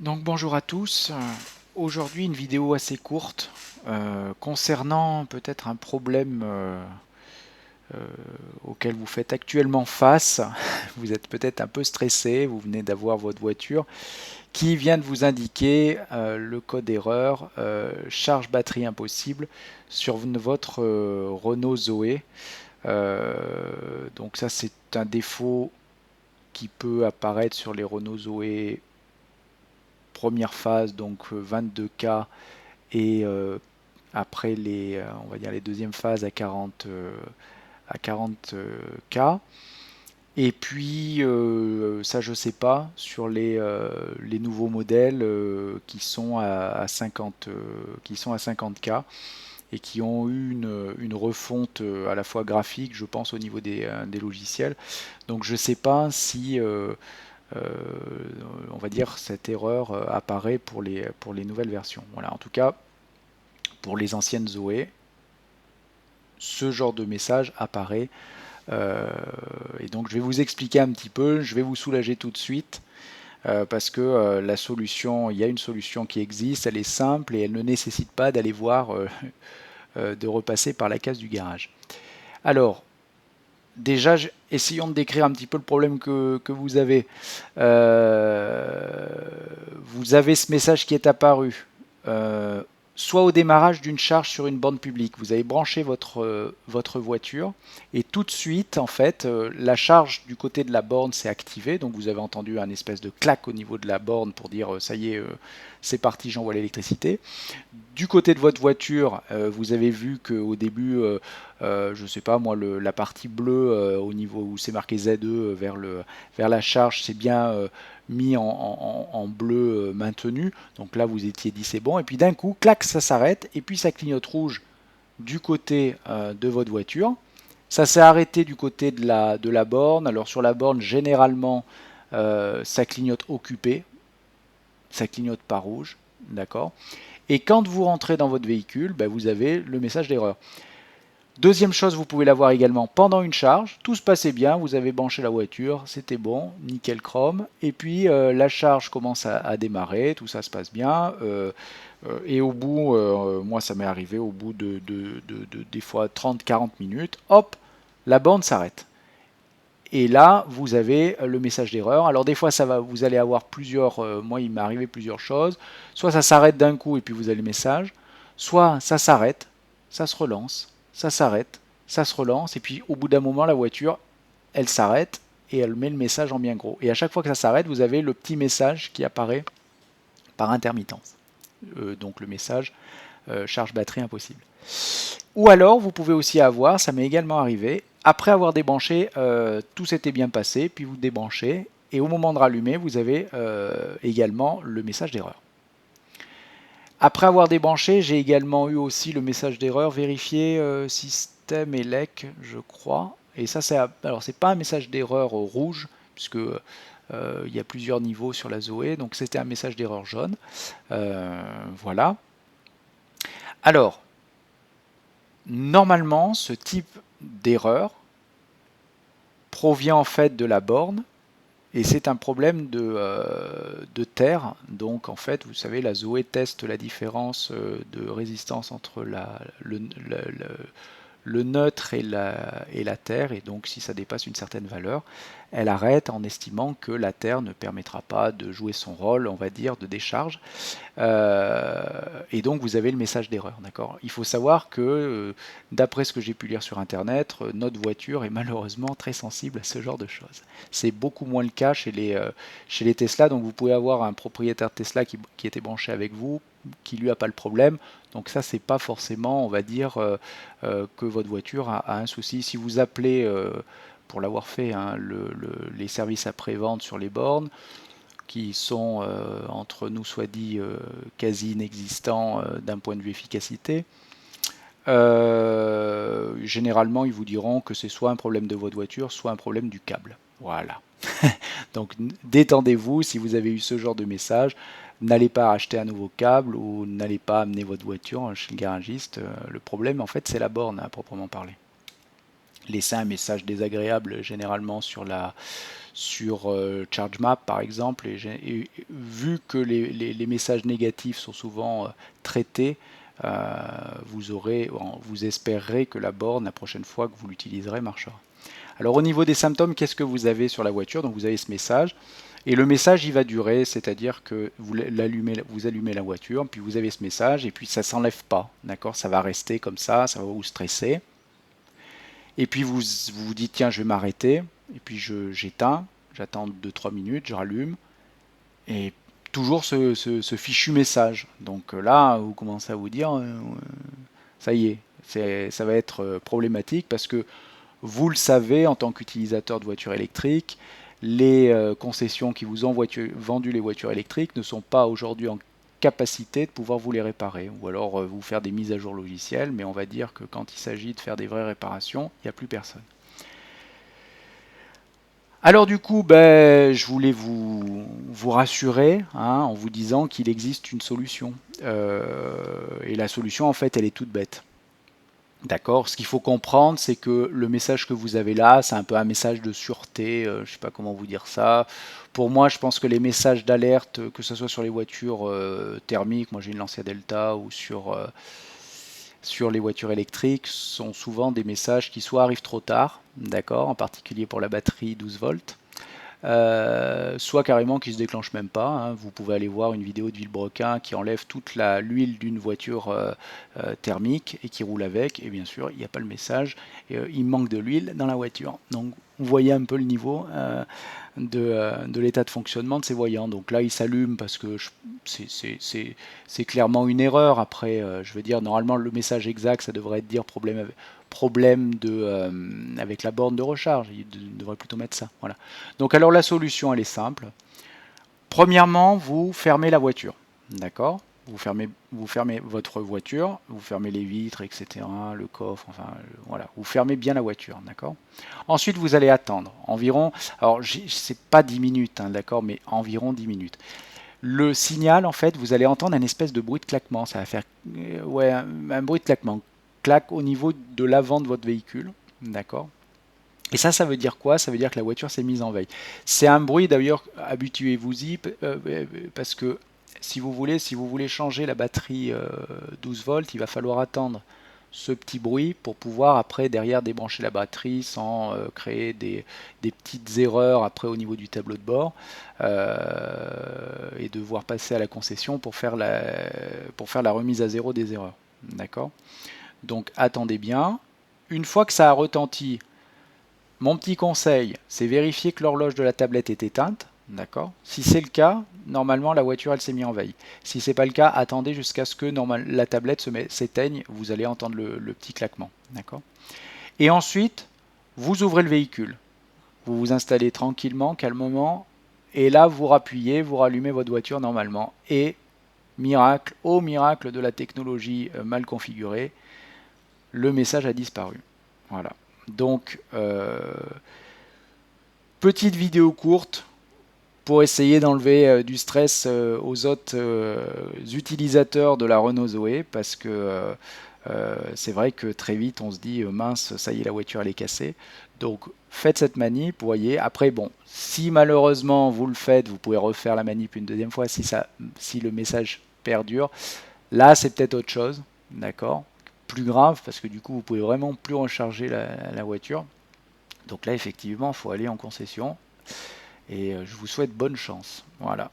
Donc bonjour à tous. Aujourd'hui une vidéo assez courte concernant peut-être un problème euh, auquel vous faites actuellement face. Vous êtes peut-être un peu stressé, vous venez d'avoir votre voiture qui vient de vous indiquer le code erreur charge batterie impossible sur votre Renault Zoé. Donc ça c'est un défaut qui peut apparaître sur les Renault Zoé première phase, donc 22K, et après on va dire les deuxièmes phases à 40K. Et puis ça je sais pas sur les nouveaux modèles qui sont à 50 qui sont à 50K et qui ont eu une refonte à la fois graphique, je pense, au niveau des logiciels. Donc je sais pas si on va dire cette erreur apparaît pour les nouvelles versions. Voilà, en tout cas, pour les anciennes Zoé, ce genre de message apparaît. Et donc je vais vous expliquer un petit peu, je vais vous soulager tout de suite. Parce que la solution, il y a une solution qui existe, elle est simple et elle ne nécessite pas d'aller voir, de repasser par la case du garage. Alors, déjà, essayons de décrire un petit peu le problème que vous avez. Vous avez ce message qui est apparu. Soit au démarrage d'une charge sur une borne publique. Vous avez branché votre voiture et tout de suite, en fait, la charge du côté de la borne s'est activée. Donc vous avez entendu un espèce de clac au niveau de la borne pour dire ça y est, c'est parti, j'envoie l'électricité. Du côté de votre voiture, vous avez vu qu'au début, je ne sais pas moi, la partie bleue au niveau où c'est marqué ZE vers la charge, c'est bien mis en bleu maintenu. Donc là, vous étiez dit c'est bon. Et puis d'un coup, clac, ça s'arrête. Et puis ça clignote rouge du côté de votre voiture. Ça s'est arrêté du côté de la borne. Alors sur la borne, généralement, ça clignote occupé. Ça clignote pas rouge. D'accord. Et quand vous rentrez dans votre véhicule, ben, vous avez le message d'erreur. Deuxième chose, vous pouvez l'avoir également pendant une charge. Tout se passait bien, vous avez branché la voiture, c'était bon, nickel chrome. Et puis la charge commence à démarrer, tout ça se passe bien. Et au bout, moi ça m'est arrivé, au bout de des fois 30-40 minutes, hop, la borne s'arrête. Et là, vous avez le message d'erreur. Alors des fois, vous allez avoir plusieurs. Moi, il m'est arrivé plusieurs choses. Soit ça s'arrête d'un coup et puis vous avez le message. Soit ça s'arrête, ça se relance, ça s'arrête, ça se relance. Et puis au bout d'un moment, la voiture, elle s'arrête et elle met le message en bien gros. Et à chaque fois que ça s'arrête, vous avez le petit message qui apparaît par intermittence. Donc le message charge batterie impossible. Ou alors, vous pouvez aussi avoir, ça m'est également arrivé, après avoir débranché, tout s'était bien passé, puis vous débranchez, et au moment de rallumer, vous avez également le message d'erreur. Après avoir débranché, j'ai également eu aussi le message d'erreur vérifier système ELEC, je crois. Et ça, alors c'est pas un message d'erreur rouge, puisque il y a plusieurs niveaux sur la Zoé, donc c'était un message d'erreur jaune. Voilà. Alors, normalement, ce type d'erreur provient en fait de la borne et c'est un problème de terre. Donc en fait, vous savez, la Zoé teste la différence de résistance entre le neutre et la Terre, et donc si ça dépasse une certaine valeur, elle arrête en estimant que la Terre ne permettra pas de jouer son rôle, on va dire, de décharge. Et donc vous avez le message d'erreur, d'accord. Il faut savoir que, d'après ce que j'ai pu lire sur Internet, notre voiture est malheureusement très sensible à ce genre de choses. C'est beaucoup moins le cas chez les Tesla, donc vous pouvez avoir un propriétaire Tesla qui était branché avec vous, qui lui a pas le problème. Donc ça, c'est pas forcément, on va dire, que votre voiture a un souci. Si vous appelez, pour l'avoir fait, hein, les services après-vente sur les bornes, qui sont, entre nous soit dit, quasi inexistants d'un point de vue efficacité, généralement, ils vous diront que c'est soit un problème de votre voiture, soit un problème du câble. Voilà. Donc détendez-vous, si vous avez eu ce genre de message, n'allez pas acheter un nouveau câble ou n'allez pas amener votre voiture chez le garagiste. Le problème, en fait, c'est la borne à proprement parler. laisser un message désagréable généralement sur ChargeMap par exemple, et vu que les messages négatifs sont souvent traités, vous espérerez que la borne, la prochaine fois que vous l'utiliserez, marchera. Alors au niveau des symptômes, qu'est-ce que vous avez sur la voiture? Donc vous avez ce message, et le message il va durer, c'est-à-dire que vous allumez la voiture, puis vous avez ce message, et puis ça s'enlève pas, d'accord? Ça va rester comme ça va vous stresser. Et puis vous dites tiens je vais m'arrêter, et puis j'éteins, j'attends 2-3 minutes, je rallume, et toujours ce fichu message. Donc là vous commencez à vous dire ça y est, ça va être problématique parce que vous le savez en tant qu'utilisateur de voitures électriques, les concessions qui vous ont vendu les voitures électriques ne sont pas aujourd'hui en capacité de pouvoir vous les réparer, ou alors vous faire des mises à jour logicielles, mais on va dire que quand il s'agit de faire des vraies réparations, il n'y a plus personne. Alors du coup, je voulais vous rassurer en vous disant qu'il existe une solution. Et la solution, en fait, elle est toute bête. D'accord. Ce qu'il faut comprendre, c'est que le message que vous avez là, c'est un peu un message de sûreté. Je ne sais pas comment vous dire ça. Pour moi, je pense que les messages d'alerte, que ce soit sur les voitures thermiques, moi j'ai une Lancia Delta, ou sur les voitures électriques, sont souvent des messages qui soit arrivent trop tard, d'accord, en particulier pour la batterie 12 volts, soit carrément qui se déclenche même pas. Vous pouvez aller voir une vidéo de Villebrequin qui enlève toute l'huile d'une voiture thermique et qui roule avec, et bien sûr il n'y a pas le message, il manque de l'huile dans la voiture. Donc vous voyez un peu le niveau de l'état de fonctionnement de ces voyants. Donc là il s'allume parce que c'est clairement une erreur. Après je veux dire, normalement le message exact ça devrait être dire problème avec la borne de recharge, il devrait plutôt mettre ça. Voilà. Donc alors la solution elle est simple. Premièrement, vous fermez la voiture, d'accord? Vous fermez votre voiture, vous fermez les vitres, etc., le coffre, enfin voilà, vous fermez bien la voiture, d'accord? Ensuite, vous allez attendre environ, alors c'est pas 10 minutes, d'accord, mais environ 10 minutes. Le signal, en fait, vous allez entendre un espèce de bruit de claquement, ça va faire ouais, un bruit de claquement, claque au niveau de l'avant de votre véhicule, d'accord? Et ça veut dire quoi? Ça veut dire que la voiture s'est mise en veille. C'est un bruit d'ailleurs, habituez-vous-y, parce que si vous voulez changer la batterie 12 volts, il va falloir attendre ce petit bruit pour pouvoir après derrière débrancher la batterie sans créer des petites erreurs après au niveau du tableau de bord, et devoir passer à la concession pour faire la remise à zéro des erreurs. D'accord? Donc attendez bien. Une fois que ça a retenti, mon petit conseil, c'est vérifier que l'horloge de la tablette est éteinte. D'accord. Si c'est le cas, normalement la voiture elle s'est mise en veille. Si c'est pas le cas, attendez jusqu'à ce que la tablette s'éteigne. Vous allez entendre le petit claquement. D'accord. Et ensuite, vous ouvrez le véhicule. Vous vous installez tranquillement, calmement. Et là, vous rappuyez, vous rallumez votre voiture normalement. Et miracle, au miracle de la technologie mal configurée, le message a disparu. Voilà. Donc, petite vidéo courte pour essayer d'enlever du stress aux autres utilisateurs de la Renault Zoé, parce que c'est vrai que très vite on se dit mince, ça y est, la voiture elle est cassée. Donc faites cette manip, vous voyez. Après bon, si malheureusement vous le faites, vous pouvez refaire la manip une deuxième fois si le message perdure. Là c'est peut-être autre chose, d'accord, plus grave, parce que du coup vous pouvez vraiment plus recharger la voiture. Donc là effectivement il faut aller en concession. Et je vous souhaite bonne chance. Voilà.